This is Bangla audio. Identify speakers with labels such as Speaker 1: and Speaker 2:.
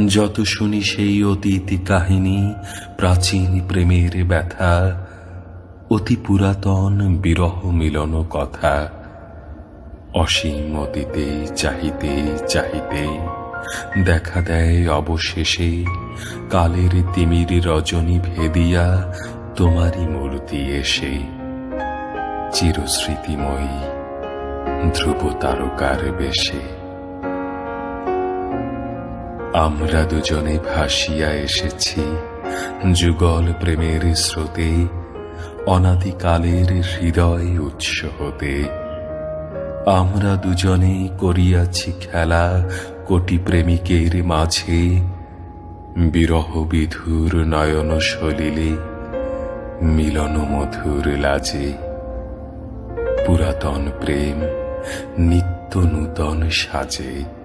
Speaker 1: যত শুনি সেই অতীত কাহিনী, প্রাচীন প্রেমের ব্যথা, অতি পুরাতন বিরহ মিলন কথা। অসীম অতীতে চাহিতে চাহিতে দেখা দেয় অবশেষে কালের তিমির রজনী ভেদিয়া তোমারই মূর্তি এসে। চিরস্মৃতিময়ী ধ্রুব তারকার বেশে আমরা দুজনে ভাসিয়া এসেছি যুগল প্রেমের স্রোতে, অনাদিকালের হৃদয় উৎস হতে। আমরা দুজনে করিয়াছি খেলা কোটি প্রেমিকের মাঝে, বিরহ বিধুর নয়ন সলিলে মিলন মধুর লাজে। পুরাতন প্রেম নিত্য নূতন সাজে।